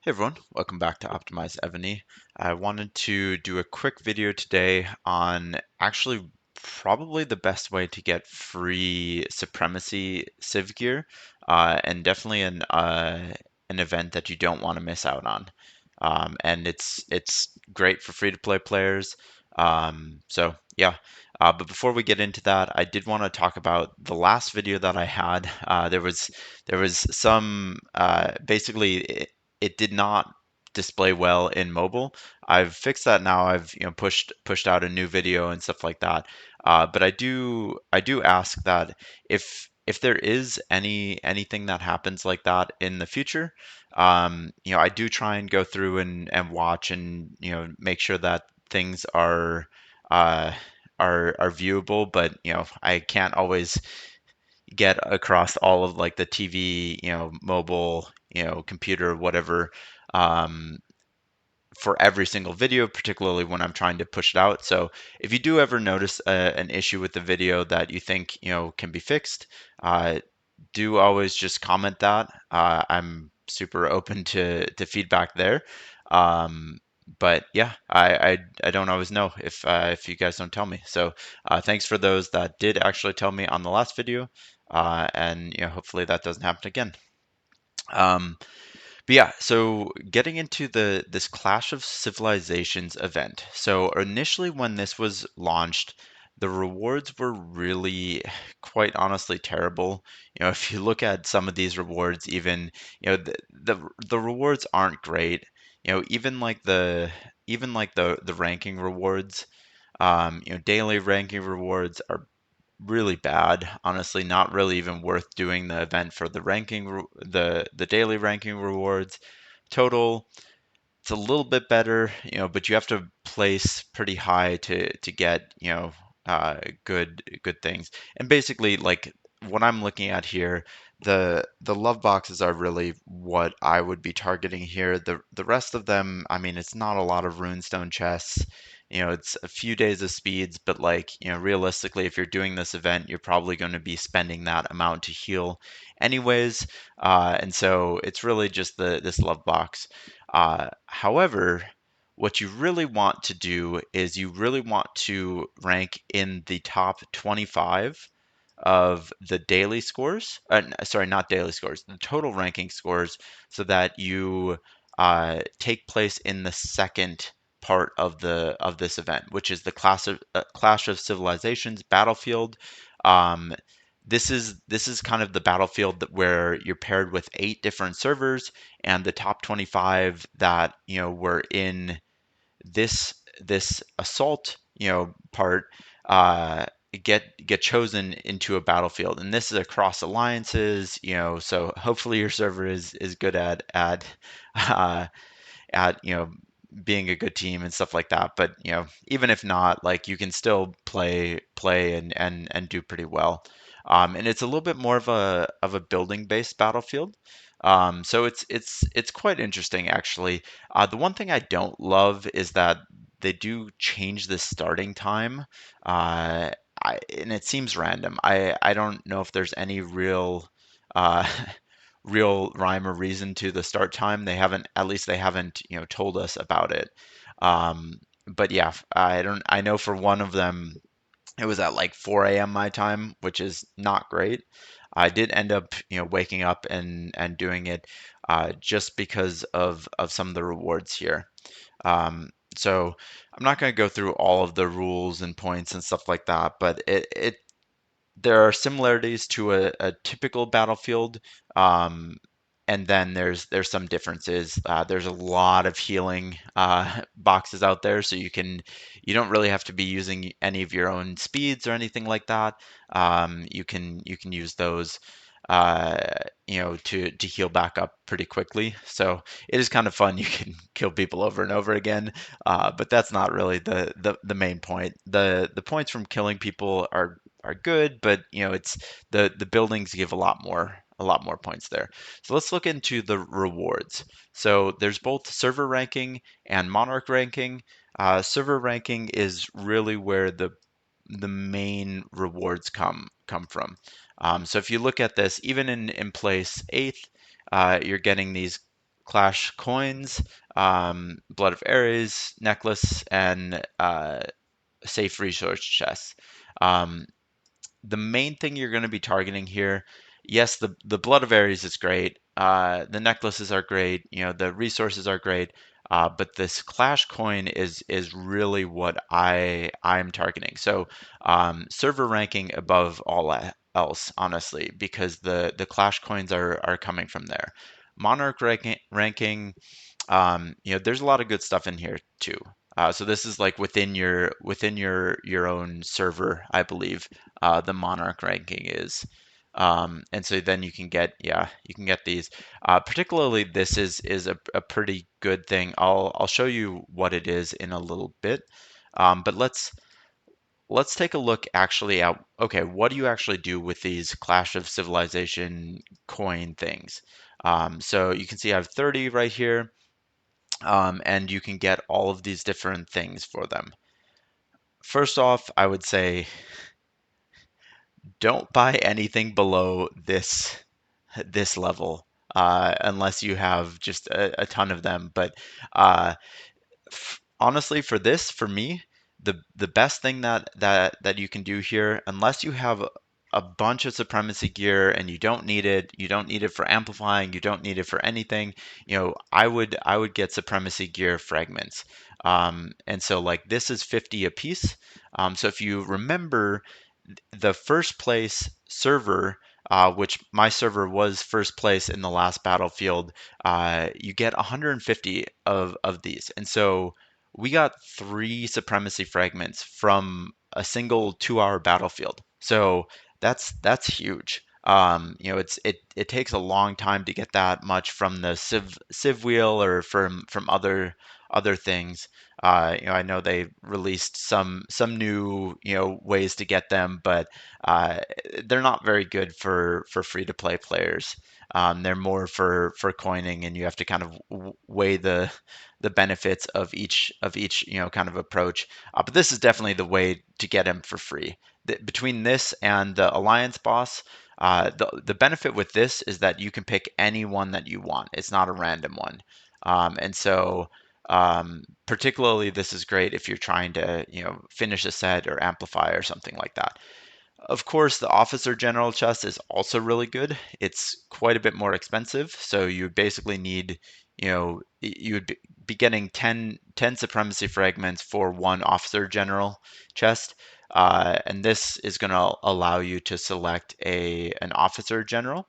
Hey everyone, welcome back to Optimize Evony. I wanted to do a quick video today on actually probably the best way to get free supremacy civ gear, and definitely an event that you don't want to miss out on. And it's great for free to play players. So yeah. But before we get into that, I did want to talk about the last video that I had. There was some basically it did not display well in mobile. I've fixed that now. I've pushed out a new video and stuff like that. But I do ask that if there is anything that happens like that in the future, I do try and go through and watch and make sure that things uh, are viewable. But I can't always get across all of like the TV, mobile, computer, whatever, um, for every single video, particularly when I'm trying to push it out. So if you do ever notice an issue with the video that you think, can be fixed, uh, do always just comment that. I'm super open to feedback there. Um, but yeah, I don't always know if you guys don't tell me. So thanks for those that did actually tell me on the last video, and hopefully that doesn't happen again. Um, but yeah, so getting into the this Clash of Civilizations event. So initially when this was launched, the rewards were really quite honestly terrible. If you look at some of these rewards, even, the rewards aren't great. Even like the ranking rewards, daily ranking rewards are really bad. Honestly, not really even worth doing the event for the the daily ranking rewards. Total, it's a little bit better, but you have to place pretty high to get, good things. And basically, like what I'm looking at here, the love boxes are really what I would be targeting here. The rest of them, I mean, it's not a lot of runestone chests. It's a few days of speeds, but like, realistically, if you're doing this event, you're probably going to be spending that amount to heal anyways. And so it's really just this love box. However, what you really want to do is you really want to rank in the top 25 of the daily scores. Sorry, not daily scores, the total ranking scores, so that you take place in the second part of the of this event, which is the Clash of Civilizations battlefield. Um, this is kind of the battlefield where you're paired with 8 different servers, and the top 25 that were in this assault part, uh, get chosen into a battlefield, and this is across alliances. So hopefully your server is good uh, at being a good team and stuff like that. But even if not, like you can still play and do pretty well. And it's a little bit more of a building based battlefield. So it's quite interesting actually. The one thing I don't love is that they do change the starting time. Uh, and it seems random. I don't know if there's any uh, real rhyme or reason to the start time. They haven't, at least they haven't, told us about it. But yeah, I know for one of them, it was at like 4 a.m. my time, which is not great. I did end up, waking up and doing it, just because of some of the rewards here. So I'm not going to go through all of the rules and points and stuff like that, but it there are similarities to a typical battlefield, um, and then there's some differences. There's a lot of healing boxes out there, so you don't really have to be using any of your own speeds or anything like that. You can use those, uh, to heal back up pretty quickly. So it is kind of fun. You can kill people over and over again, but that's not really the main point. The points from killing people are good, but it's the buildings give a lot more points there. So let's look into the rewards. So there's both server ranking and monarch ranking. Server ranking is really where the main rewards come from. So if you look at this, even in place eighth, you're getting these. Clash coins, Blood of Ares necklace, and safe resource chests. Um, the main thing you're going to be targeting here, yes, the blood of Ares is great. The necklaces are great. The resources are great. But this Clash coin is really what I'm targeting. So server ranking above all else, honestly, because the Clash coins are coming from there. Monarch ranking, there's a lot of good stuff in here too. So this is like within your own server, I believe, the Monarch ranking is. And so then you can get these. Particularly, this is a pretty good thing. I'll show you what it is in a little bit. But let's take a look actually at, okay, what do you actually do with these Clash of Civilization coin things? So you can see I have 30 right here, and you can get all of these different things for them. First off, I would say don't buy anything below this level, unless you have just a ton of them. But uh, honestly, for me, the best thing that you can do here, unless you have a bunch of supremacy gear and you don't need it for amplifying, you don't need it for anything, I would get supremacy gear fragments. And so like this is 50 a piece. So if you remember the first place server, which my server was first place in the last battlefield, you get 150 of these. And so we got three supremacy fragments from a single 2 hour battlefield. So that's huge. It takes a long time to get that much from the civ wheel or from other things. I know they released some new ways to get them, but uh, they're not very good for free to play players. They're more for coining, and you have to kind of weigh the benefits of each kind of approach. But this is definitely the way to get them for free. Between this and the Alliance boss, the benefit with this is that you can pick any one that you want. It's not a random one, and so. Particularly, this is great if you're trying to, finish a set or amplify or something like that. Of course, the Officer General chest is also really good. It's quite a bit more expensive, so you basically need, you would be getting 10 supremacy fragments for one Officer General chest. And this is going to allow you to select an Officer General,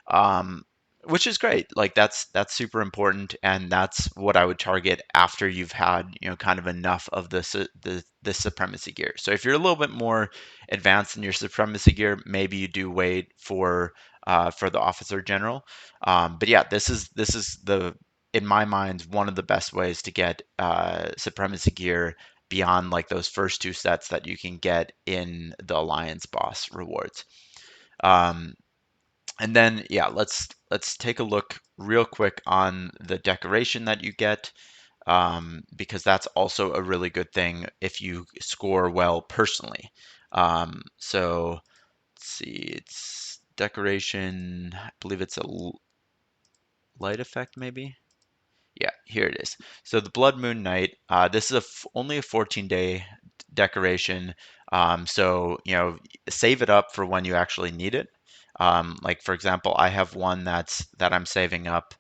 um, which is great. Like that's super important, and that's what I would target after you've had kind of enough of the supremacy gear. So if you're a little bit more advanced in your supremacy gear, maybe you do wait for the officer general. But yeah, this is the in my mind one of the best ways to get supremacy gear beyond like those first two sets that you can get in the alliance boss rewards. Um, and then, yeah, let's take a look real quick on the decoration that you get, because that's also a really good thing if you score well personally. So let's see, it's decoration. I believe it's a light effect, maybe. Yeah, here it is. So the Blood Moon Night. This is only a 14-day decoration. So save it up for when you actually need it. Like for example, I have one that I'm saving up.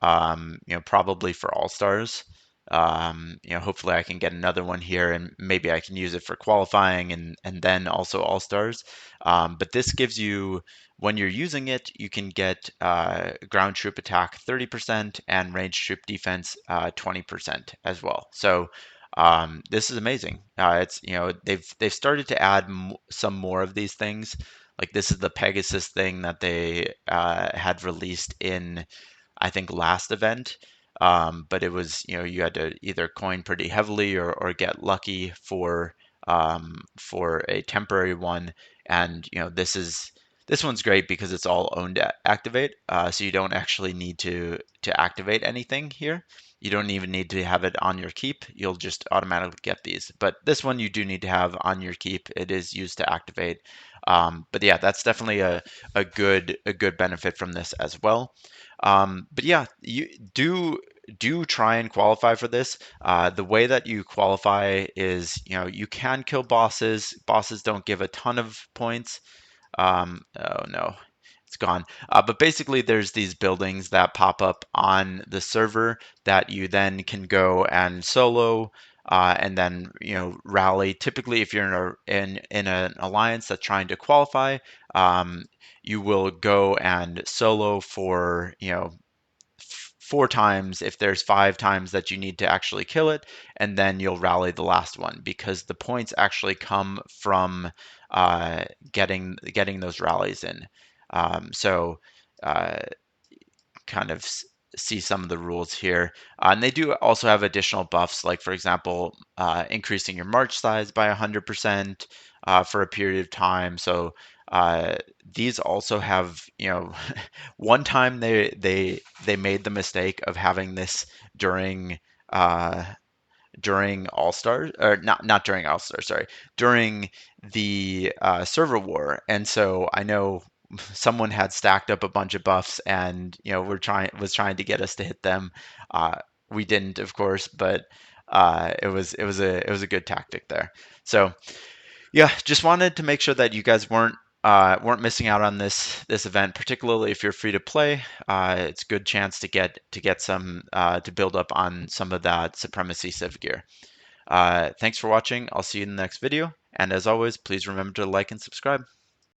Probably for All Stars. Hopefully I can get another one here, and maybe I can use it for qualifying and then also All Stars. But this gives you, when you're using it, you can get ground troop attack 30% and range troop defense 20% as well. So this is amazing. It's they've started to add some more of these things. Like this is the Pegasus thing that they had released in, I think, last event. But it was, you had to either coin pretty heavily or get lucky for a temporary one. And this one's great because it's all owned to activate. So you don't actually need to activate anything here. You don't even need to have it on your keep. You'll just automatically get these. But this one you do need to have on your keep. It is used to activate. But yeah, that's definitely a good benefit from this as well. But yeah, you do try and qualify for this. The way that you qualify is, you can kill bosses. Bosses don't give a ton of points. Oh no, it's gone. But basically, there's these buildings that pop up on the server that you then can go and solo, and then rally. Typically, if you're in an alliance that's trying to qualify, um, you will go and solo for 4 times if there's 5 times that you need to actually kill it, and then you'll rally the last one because the points actually come from getting those rallies in. So uh, kind of see some of the rules here. And they do also have additional buffs, like for example, increasing your march size by 100% for a period of time. So uh, these also have, one time they made the mistake of having this during uh, during All Stars, or not during All Stars, sorry, during the server war. And so I know someone had stacked up a bunch of buffs, and was trying to get us to hit them. Uh, we didn't, of course, but it was a good tactic there. So yeah, just wanted to make sure that you guys weren't missing out on this event, particularly if you're free to play. It's a good chance to get some to build up on some of that supremacy civ gear. Thanks for watching. I'll see you in the next video. And as always, please remember to like and subscribe.